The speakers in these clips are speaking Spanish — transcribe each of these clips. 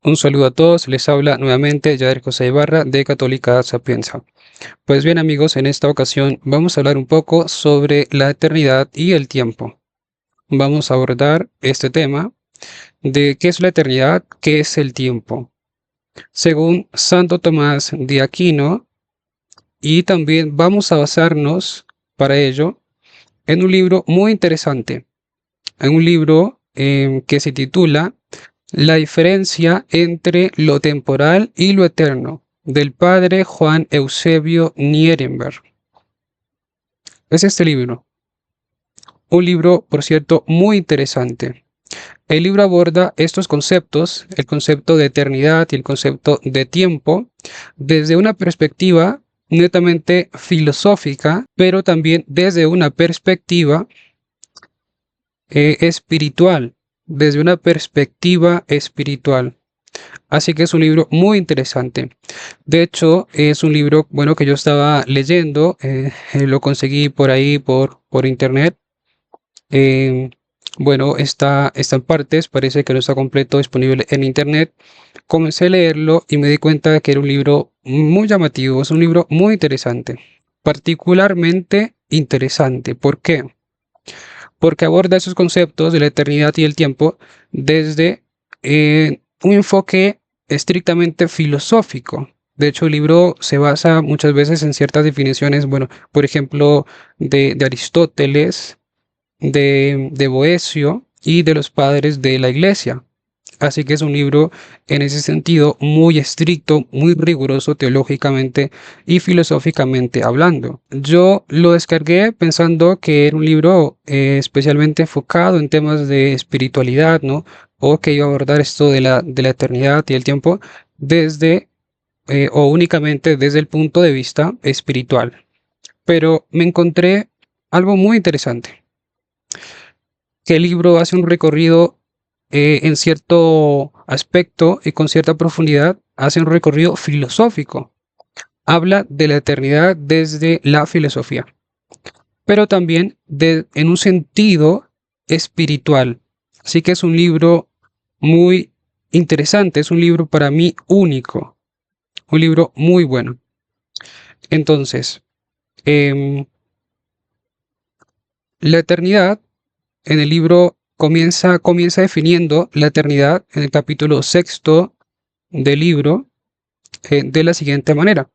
Un saludo a todos, les habla nuevamente Yader José Ibarra de Católica Sapienza. Pues bien amigos, en esta ocasión vamos a hablar un poco sobre la eternidad y el tiempo. Vamos a abordar este tema de qué es la eternidad, qué es el tiempo, según Santo Tomás de Aquino, y también vamos a basarnos para ello en un libro muy interesante, en un libro que se titula La diferencia entre lo temporal y lo eterno, del padre Juan Eusebio Nierenberg. Es este libro, un libro, por cierto, muy interesante. El libro aborda estos conceptos, el concepto de eternidad y el concepto de tiempo, desde una perspectiva netamente filosófica, pero también desde una perspectiva espiritual, desde una perspectiva espiritual. Así que es un libro muy interesante. De hecho, es un libro, bueno, que yo estaba leyendo, lo conseguí por ahí, por internet. Eh, bueno, está en partes, parece que no está completo disponible en internet. Comencé a leerlo y me di cuenta de que era un libro muy llamativo, es un libro muy interesante, particularmente interesante. ¿Por qué? Porque aborda esos conceptos de la eternidad y el tiempo desde un enfoque estrictamente filosófico. De hecho, el libro se basa muchas veces en ciertas definiciones, bueno, por ejemplo, de Aristóteles, de Boecio y de los padres de la Iglesia. Así que es un libro en ese sentido muy estricto, muy riguroso teológicamente y filosóficamente hablando. Yo lo descargué pensando que era un libro especialmente enfocado en temas de espiritualidad, ¿no? O que iba a abordar esto de la eternidad y el tiempo desde o únicamente desde el punto de vista espiritual. Pero me encontré algo muy interesante, que el libro hace un recorrido en cierto aspecto y con cierta profundidad, hace un recorrido filosófico. Habla de la eternidad desde la filosofía, pero también en un sentido espiritual. Así que es un libro muy interesante, es un libro para mí único, un libro muy bueno. Entonces, em, la eternidad en el libro comienza definiendo la eternidad en el capítulo sexto del libro de la siguiente manera,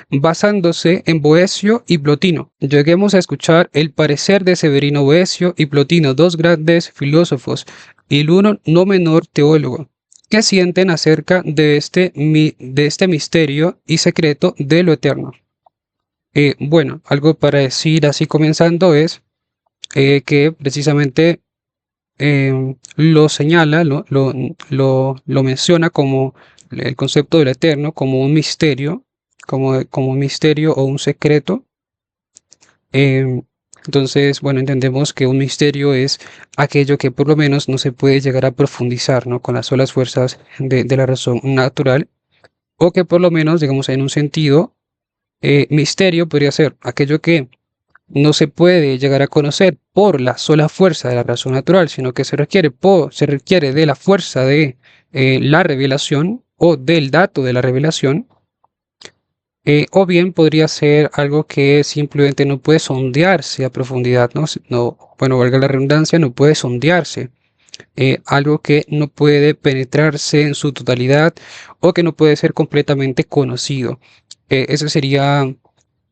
basándose en Boecio y Plotino. Lleguemos a escuchar el parecer de Severino Boecio y Plotino, dos grandes filósofos y el uno no menor teólogo, que sienten acerca de este misterio y secreto de lo eterno. Bueno, algo para decir así comenzando es que precisamente lo señala, lo menciona como el concepto del eterno, como un misterio, como un misterio o un secreto. Em, entonces, bueno, entendemos que un misterio es aquello que por lo menos no se puede llegar a profundizar, ¿no? Con las solas fuerzas de la razón natural, o que por lo menos, digamos, en un sentido, misterio podría ser aquello que no se puede llegar a conocer por la sola fuerza de la razón natural, sino que se requiere de la fuerza de la revelación o del dato de la revelación, o bien podría ser algo que simplemente no puede sondearse a profundidad, ¿no? Bueno, valga la redundancia, no puede sondearse, algo que no puede penetrarse en su totalidad o que no puede ser completamente conocido. Eh, ese sería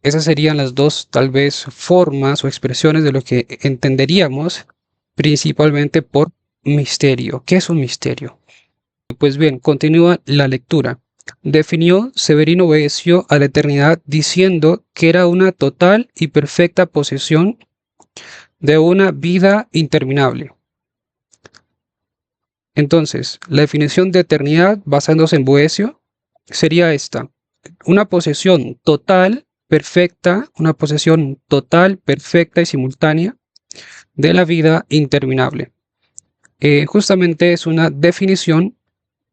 Esas serían las dos, tal vez, formas o expresiones de lo que entenderíamos principalmente por misterio. ¿Qué es un misterio? Pues bien, continúa la lectura. Definió Severino Boecio a la eternidad diciendo que era una total y perfecta posesión de una vida interminable. Entonces, la definición de eternidad, basándose en Boecio, sería esta: una posesión total, perfecta, una posesión total, perfecta y simultánea de la vida interminable. Justamente es una definición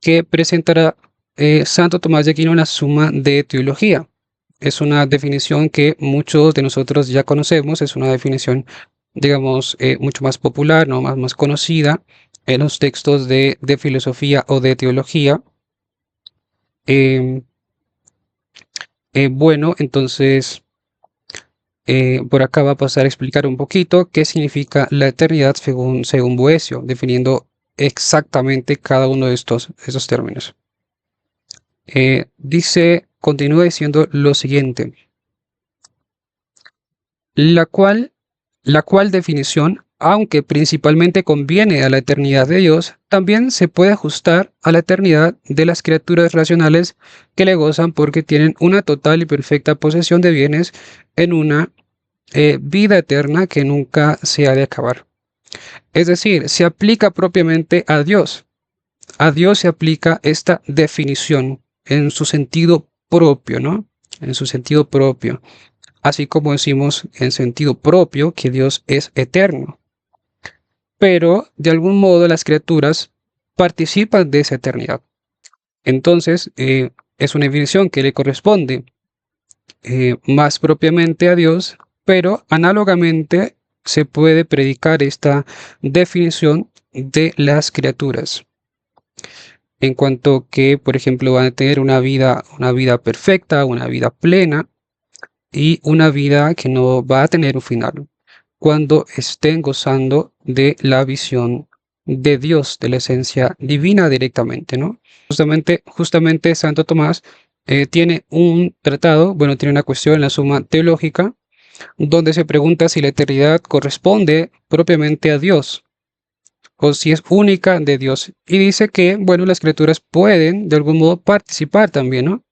que presentará Santo Tomás de Aquino en la Suma de Teología. Es una definición que muchos de nosotros ya conocemos, es una definición, digamos, mucho más popular, ¿no? Más conocida en los textos de filosofía o de teología. Em, bueno, entonces por acá va a pasar a explicar un poquito qué significa la eternidad según Boecio, definiendo exactamente cada uno de esos términos. Continúa diciendo lo siguiente, la cual, la cual definición, aunque principalmente conviene a la eternidad de Dios, también se puede ajustar a la eternidad de las criaturas racionales que le gozan porque tienen una total y perfecta posesión de bienes en una vida eterna que nunca se ha de acabar. Es decir, se aplica propiamente a Dios. A Dios se aplica esta definición en su sentido propio, ¿no? En su sentido propio. Así como decimos en sentido propio que Dios es eterno. Pero de algún modo las criaturas participan de esa eternidad. Entonces, es una definición que le corresponde más propiamente a Dios, pero análogamente se puede predicar esta definición de las criaturas. En cuanto que, por ejemplo, van a tener una vida perfecta, una vida plena y una vida que no va a tener un final cuando estén gozando de la visión de Dios, de la esencia divina directamente, ¿no? Justamente Santo Tomás tiene un tratado, bueno, tiene una cuestión en la Suma Teológica, donde se pregunta si la eternidad corresponde propiamente a Dios o si es única de Dios. Y dice que, bueno, las criaturas pueden de algún modo participar también, ¿no?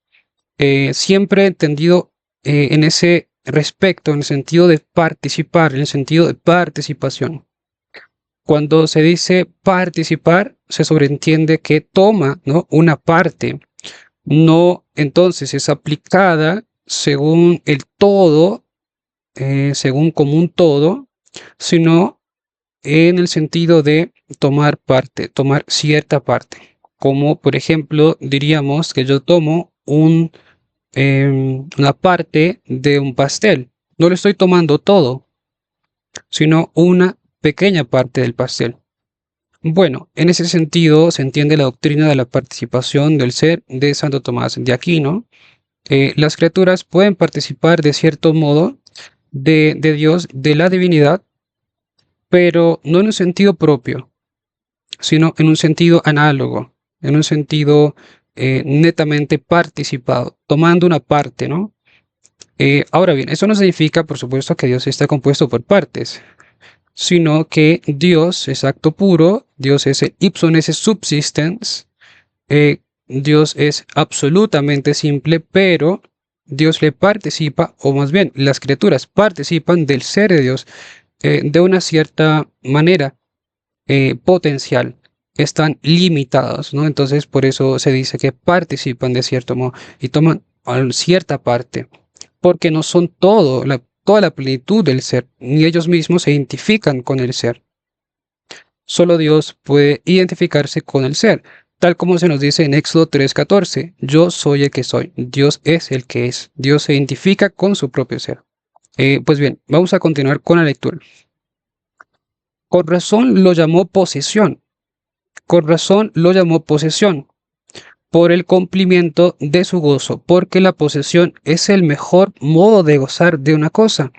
Siempre entendido en ese respecto, en el sentido de participar, en el sentido de participación. Cuando se dice participar, se sobreentiende que toma, ¿no?, una parte, no entonces es aplicada según el todo, según como un todo, sino en el sentido de tomar parte, tomar cierta parte. Como por ejemplo, diríamos que yo tomo una parte de un pastel. No lo estoy tomando todo, sino una pequeña parte del pastel. Bueno, en ese sentido se entiende la doctrina de la participación del ser de Santo Tomás de Aquino. Las criaturas pueden participar de cierto modo de Dios, de la divinidad, pero no en un sentido propio, sino en un sentido análogo, en un sentido netamente participado, tomando una parte, ¿no? Ahora bien, eso no significa, por supuesto, que Dios está compuesto por partes, sino que Dios es acto puro, Dios es el ipso nihil subsistens, Dios es absolutamente simple, pero Dios le participa, o más bien, las criaturas participan del ser de Dios de una cierta manera potencial. Están limitados, ¿no? Entonces, por eso se dice que participan de cierto modo y toman cierta parte, porque no son toda la plenitud del ser, ni ellos mismos se identifican con el ser. Solo Dios puede identificarse con el ser, tal como se nos dice en Éxodo 3:14, yo soy el que soy, Dios es el que es, Dios se identifica con su propio ser. Pues bien, vamos a continuar con la lectura. Con razón lo llamó posesión, con razón lo llamó posesión, por el cumplimiento de su gozo, porque la posesión es el mejor modo de gozar de una cosa,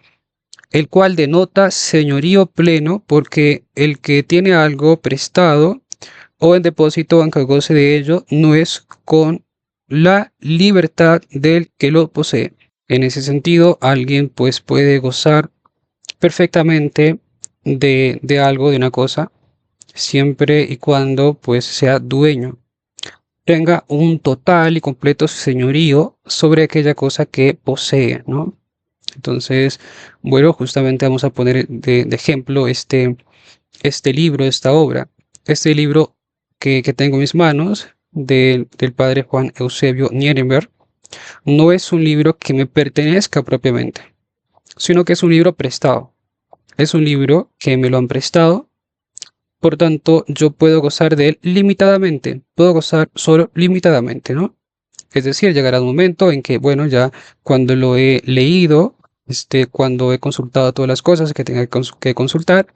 el cual denota señorío pleno, porque el que tiene algo prestado o en depósito, aunque goce de ello, no es con la libertad del que lo posee. En ese sentido, alguien pues puede gozar perfectamente de algo, de una cosa, siempre y cuando pues sea dueño, tenga un total y completo señorío sobre aquella cosa que posee, ¿no? Entonces, bueno, justamente vamos a poner de ejemplo este libro, esta obra, este libro que tengo en mis manos del padre Juan Eusebio Nierenberg, no es un libro que me pertenezca propiamente, sino que es un libro prestado. Es un libro que me lo han prestado, por tanto, yo puedo gozar de él limitadamente, puedo gozar solo limitadamente, ¿no? Es decir, llegará un momento en que, bueno, ya cuando lo he leído, cuando he consultado todas las cosas que tenga que consultar,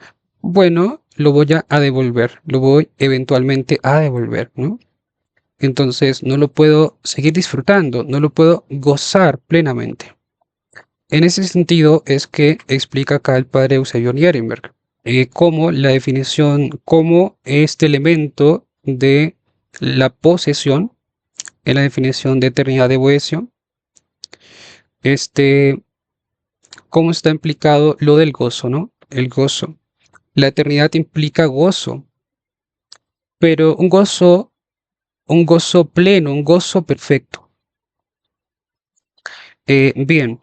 bueno, lo voy a devolver, lo voy eventualmente a devolver, ¿no? entonces no lo puedo seguir disfrutando, no lo puedo gozar plenamente. En ese sentido es que explica acá el padre Eusebio Nierenberg, cómo la definición, cómo este elemento de la posesión, en la definición de eternidad de Boecio, cómo está implicado lo del gozo, ¿no? El gozo. La eternidad implica gozo, pero un gozo pleno, un gozo perfecto. Bien,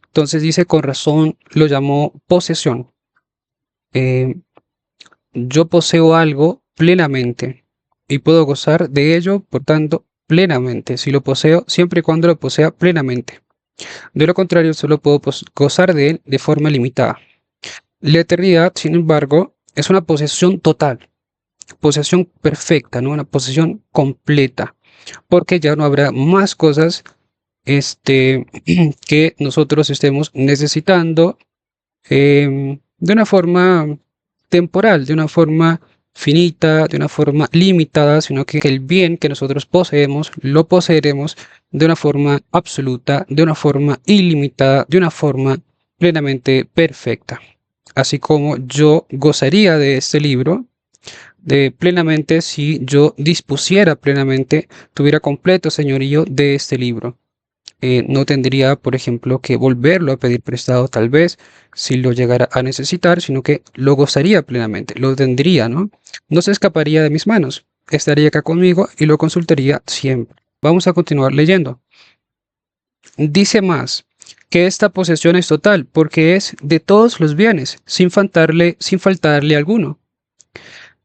entonces dice, con razón lo llamó posesión. Eh, yo poseo algo plenamente y puedo gozar de ello, por tanto, plenamente. Si lo poseo, siempre y cuando lo posea plenamente. De lo contrario, solo puedo gozar de él de forma limitada. La eternidad, sin embargo, es una posesión total, posesión perfecta, ¿no? Una posesión completa, porque ya no habrá más cosas que nosotros estemos necesitando de una forma temporal, de una forma finita, de una forma limitada, sino que el bien que nosotros poseemos lo poseeremos de una forma absoluta, de una forma ilimitada, de una forma plenamente perfecta. Así como yo gozaría de este libro de plenamente si yo dispusiera plenamente, tuviera completo señorío de este libro. No tendría, por ejemplo, que volverlo a pedir prestado tal vez si lo llegara a necesitar, sino que lo gozaría plenamente, lo tendría, ¿no? No se escaparía de mis manos, estaría acá conmigo y lo consultaría siempre. Vamos a continuar leyendo. Dice más que esta posesión es total porque es de todos los bienes, sin faltarle alguno.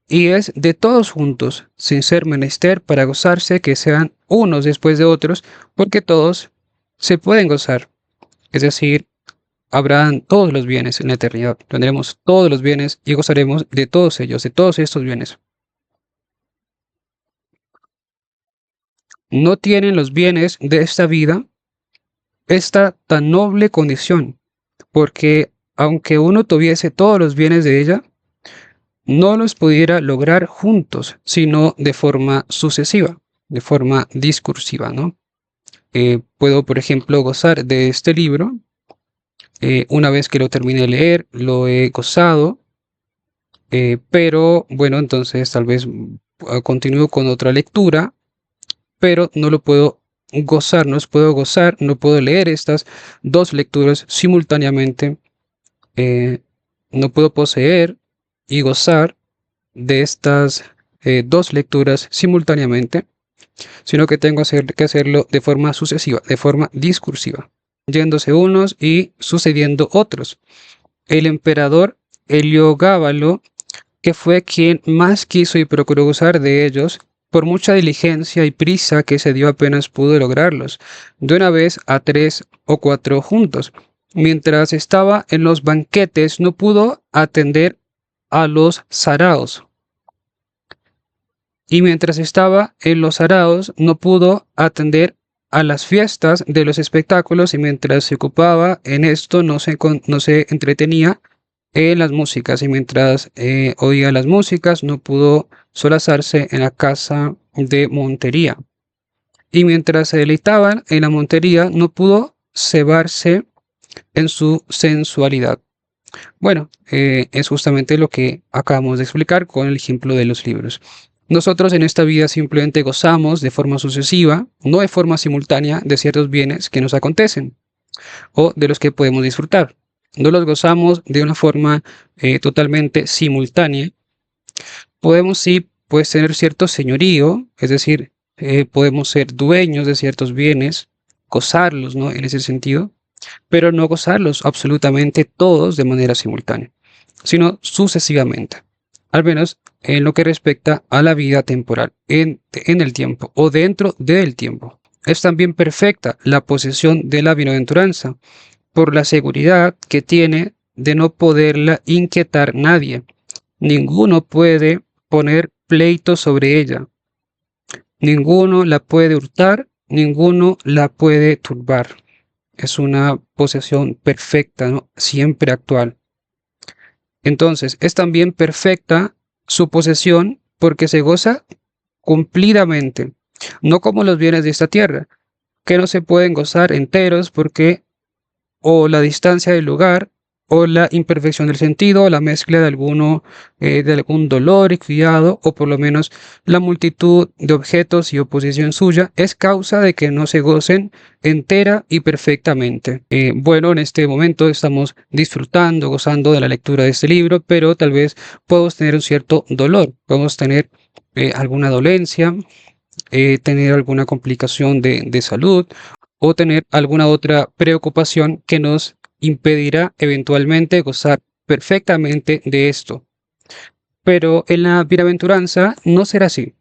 Y es de todos juntos, sin ser menester para gozarse que sean unos después de otros, porque todos se pueden gozar. Es decir, habrán todos los bienes en la eternidad. Tendremos todos los bienes y gozaremos de todos ellos, de todos estos bienes. No tienen los bienes de esta vida esta tan noble condición, porque aunque uno tuviese todos los bienes de ella, no los pudiera lograr juntos, sino de forma sucesiva, de forma discursiva, ¿no? Puedo, por ejemplo, gozar de este libro. Una vez que lo termine de leer, lo he gozado, pero bueno, entonces tal vez continúo con otra lectura, pero no lo puedo gozar, no puedo leer estas dos lecturas simultáneamente, no puedo poseer y gozar de estas dos lecturas simultáneamente, sino que tengo que hacerlo de forma sucesiva, de forma discursiva, yéndose unos y sucediendo otros. El emperador Heliogábalo, que fue quien más quiso y procuró gozar de ellos, por mucha diligencia y prisa que se dio apenas pudo lograrlos, de una vez a 3 o 4 juntos. Mientras estaba en los banquetes no pudo atender a los saraos, y mientras estaba en los araos no pudo atender a las fiestas de los espectáculos, y mientras se ocupaba en esto no se entretenía en las músicas, y mientras oía las músicas no pudo solazarse en la casa de montería, y mientras se deleitaban en la montería no pudo cebarse en su sensualidad. Bueno, es justamente lo que acabamos de explicar con el ejemplo de los libros. Nosotros en esta vida simplemente gozamos de forma sucesiva, no de forma simultánea, de ciertos bienes que nos acontecen o de los que podemos disfrutar. No los gozamos de una forma totalmente simultánea. Podemos sí, pues, tener cierto señorío, es decir, podemos ser dueños de ciertos bienes, gozarlos, ¿no? En ese sentido, pero no gozarlos absolutamente todos de manera simultánea, sino sucesivamente, al menos en lo que respecta a la vida temporal, en el tiempo o dentro del tiempo. Es también perfecta la posesión de la bienaventuranza, por la seguridad que tiene de no poderla inquietar nadie. Ninguno puede poner pleito sobre ella, ninguno la puede hurtar, ninguno la puede turbar. Es una posesión perfecta, ¿no? Siempre actual. Entonces, es también perfecta su posesión porque se goza cumplidamente, no como los bienes de esta tierra, que no se pueden gozar enteros porque o la distancia del lugar, o la imperfección del sentido, o la mezcla de algún dolor y cuidado, o por lo menos la multitud de objetos y oposición suya, es causa de que no se gocen entera y perfectamente. Bueno, en este momento estamos disfrutando, gozando de la lectura de este libro, pero tal vez podemos tener un cierto dolor, podemos tener alguna dolencia, tener alguna complicación de salud o tener alguna otra preocupación que nos impedirá eventualmente gozar perfectamente de esto. Pero en la bienaventuranza no será así.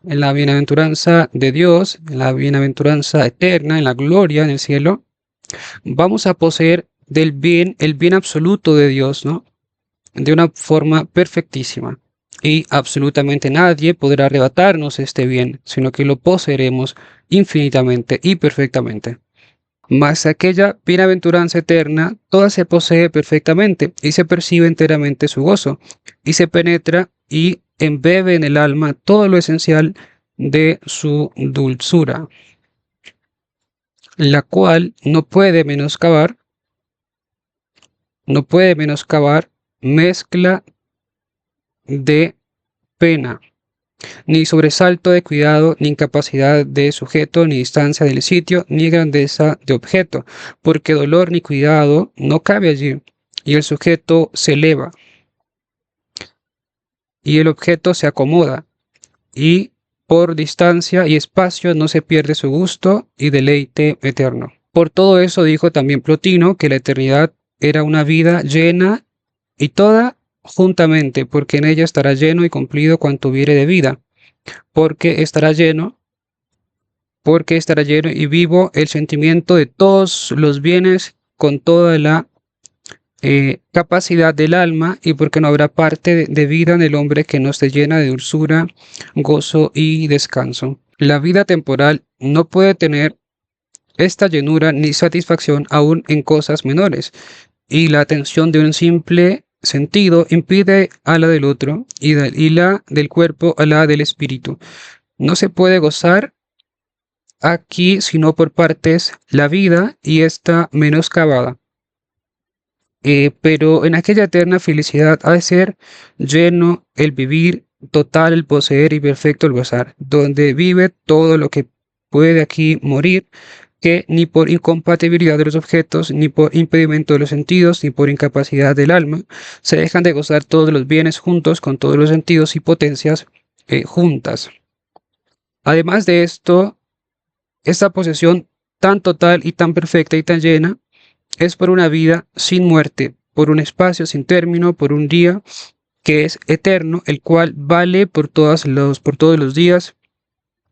En la bienaventuranza de Dios, en la bienaventuranza eterna, en la gloria en el cielo, vamos a poseer del bien, el bien absoluto de Dios, ¿no? De una forma perfectísima. Y absolutamente nadie podrá arrebatarnos este bien, sino que lo poseeremos infinitamente y perfectamente. Mas aquella bienaventuranza eterna, toda se posee perfectamente y se percibe enteramente su gozo, y se penetra y embebe en el alma todo lo esencial de su dulzura, la cual no puede menoscabar mezcla de pena, ni sobresalto de cuidado, ni incapacidad de sujeto, ni distancia del sitio, ni grandeza de objeto, porque dolor ni cuidado no cabe allí, y el sujeto se eleva, y el objeto se acomoda, y por distancia y espacio no se pierde su gusto y deleite eterno. Por todo eso dijo también Plotino que la eternidad era una vida llena y toda juntamente, porque en ella estará lleno y cumplido cuanto hubiere de vida, porque estará lleno y vivo el sentimiento de todos los bienes con toda la capacidad del alma, y porque no habrá parte de vida en el hombre que no esté llena de dulzura, gozo y descanso. La vida temporal no puede tener esta llenura ni satisfacción aún en cosas menores, y la atención de un simple sentido impide a la del otro, y la del cuerpo a la del espíritu. No se puede gozar aquí sino por partes la vida y está menoscabada. Pero en aquella eterna felicidad ha de ser lleno el vivir, total el poseer y perfecto el gozar, donde vive todo lo que puede aquí morir, que ni por incompatibilidad de los objetos, ni por impedimento de los sentidos, ni por incapacidad del alma, se dejan de gozar todos los bienes juntos con todos los sentidos y potencias juntas. Además de esto, esta posesión tan total y tan perfecta y tan llena es por una vida sin muerte, por un espacio sin término, por un día que es eterno, el cual vale por todos los días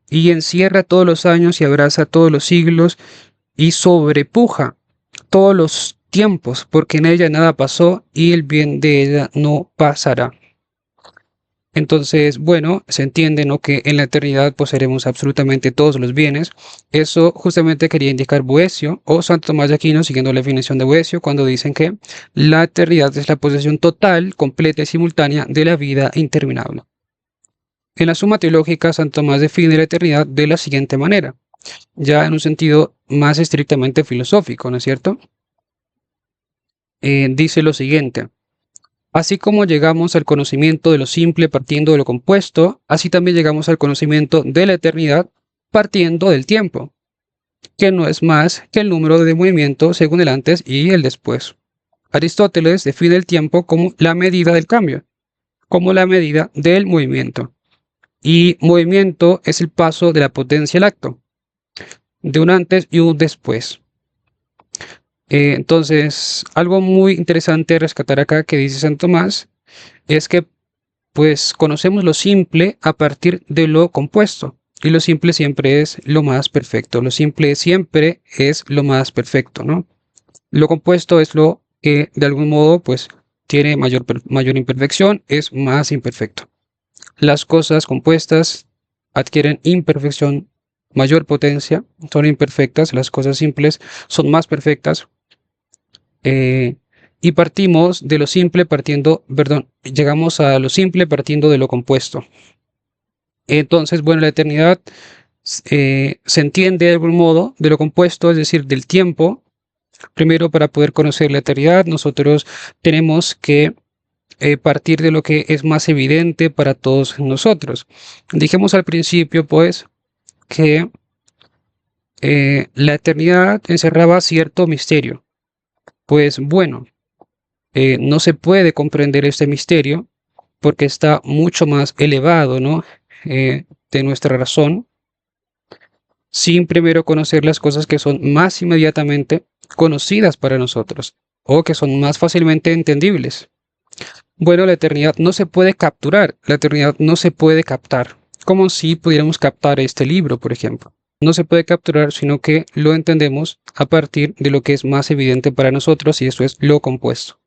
y encierra todos los años y abraza todos los siglos y sobrepuja todos los tiempos, porque en ella nada pasó y el bien de ella no pasará. Entonces, bueno, se entiende, ¿no?, que en la eternidad poseeremos absolutamente todos los bienes. Eso justamente quería indicar Boecio o Santo Tomás de Aquino, siguiendo la definición de Boecio, cuando dicen que la eternidad es la posesión total, completa y simultánea de la vida interminable. En la Suma Teológica, Santo Tomás define la eternidad de la siguiente manera, ya en un sentido más estrictamente filosófico, ¿no es cierto? Dice lo siguiente: así como llegamos al conocimiento de lo simple partiendo de lo compuesto, así también llegamos al conocimiento de la eternidad partiendo del tiempo, que no es más que el número de movimiento según el antes y el después. Aristóteles define el tiempo como la medida del cambio, como la medida del movimiento. Y movimiento es el paso de la potencia al acto, de un antes y un después. Entonces, algo muy interesante a rescatar acá que dice Santo Tomás es que pues conocemos lo simple a partir de lo compuesto, y lo simple siempre es lo más perfecto, lo simple siempre es lo más perfecto, ¿no? Lo compuesto es lo que de algún modo pues tiene mayor imperfección, es más imperfecto. Las cosas compuestas adquieren imperfección, mayor potencia, son imperfectas, las cosas simples son más perfectas. Y partimos de lo simple llegamos a lo simple partiendo de lo compuesto. Entonces, bueno, la eternidad se entiende de algún modo de lo compuesto, es decir, del tiempo. Primero, para poder conocer la eternidad, nosotros tenemos que partir de lo que es más evidente para todos nosotros. Dijimos al principio, pues, que la eternidad encerraba cierto misterio. Pues bueno, no se puede comprender este misterio porque está mucho más elevado, ¿no? De nuestra razón, sin primero conocer las cosas que son más inmediatamente conocidas para nosotros o que son más fácilmente entendibles. Bueno, la eternidad no se puede capturar, la eternidad no se puede captar, como si pudiéramos captar este libro, por ejemplo. No se puede capturar, sino que lo entendemos a partir de lo que es más evidente para nosotros y esto es lo compuesto.